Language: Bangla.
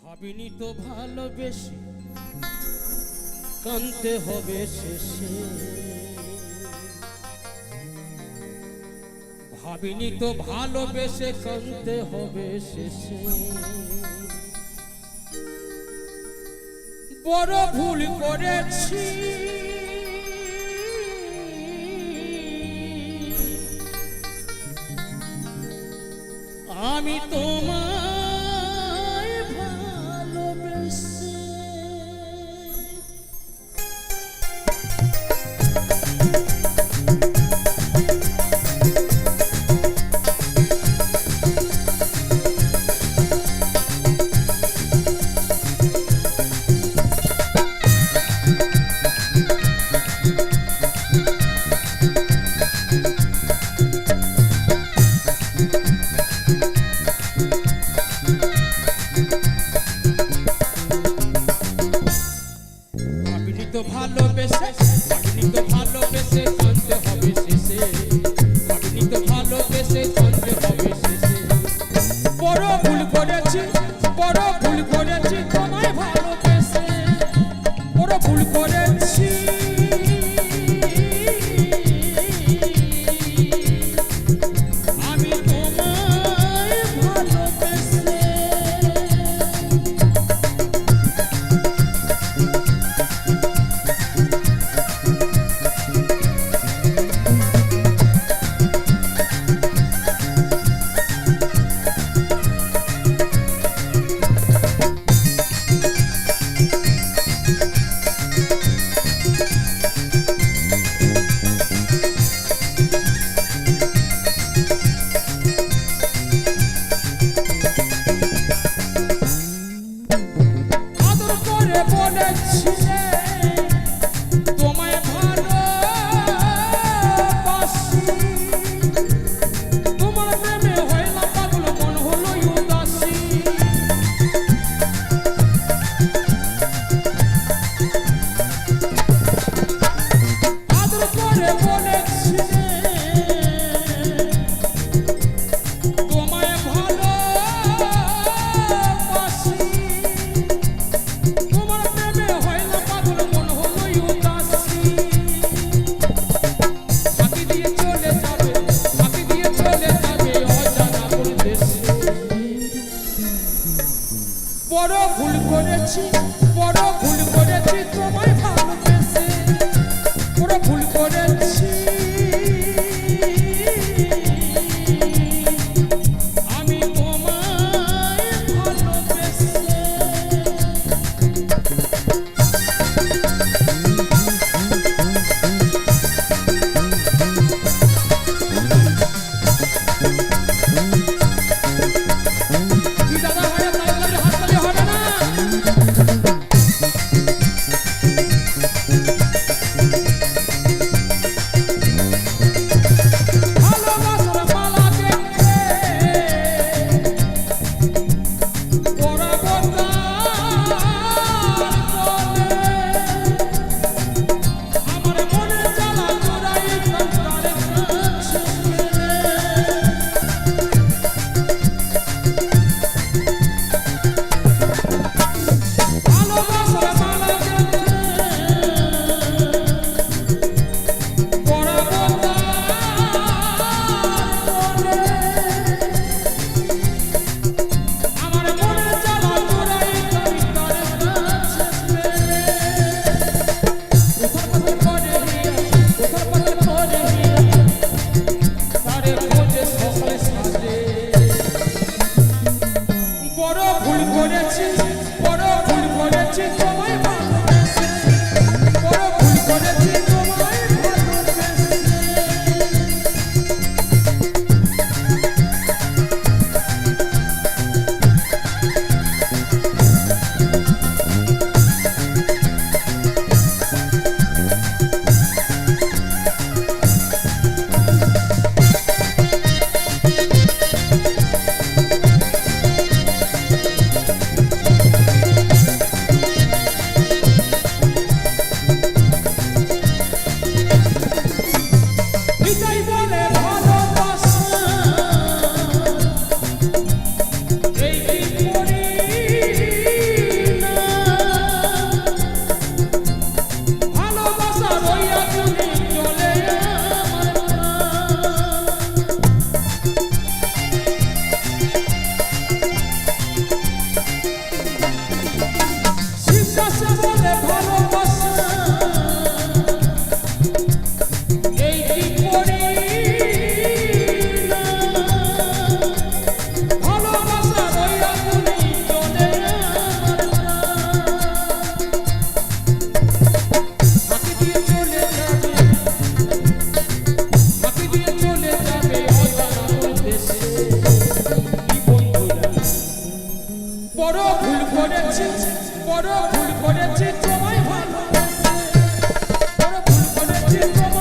ভাবিনি তো ভালোবেসে কানতে হবে শেষে, ভাবিনি তো ভালোবেসে কানতে হবে শেষে। বড় ভুল করেছি আমি তোমায় ভালোবেসে। ভালোবেসে ভাবিনি তো ভালোবেসে কানতে হবে শেষে, ভাবিনি তো ভালোবেসে কানতে হবে শেষে। বড় ভুল করেছি, বড় ভুল করেছি তোমায় ভালোবেসে, বড় ভুল করেছি আমি তোমায় ভালোবেসে। তোমায় ভালোবাসি, তোমার প্রেমে হইলাম পাগল মন হলো উদাসী। আদর করে বলেছি তোমায় ভালোবাসি, বড় ভুল করেছি, বড় ভুল করেছি তোমায় ভালোবেসে, বড় ভুল করেছি আমি তোমায় ভালোবেসে। বড় ভুল করেছি, বড় ভুল করেছি তোমায় ভালোবেসে, বড় ভুল করেছি তোমায় ভালোবেসে। বড় ভুল করেছি, বড় ভুল করেছি তোমায় ভালোবেসে, বড় ভুল করেছি তোমায়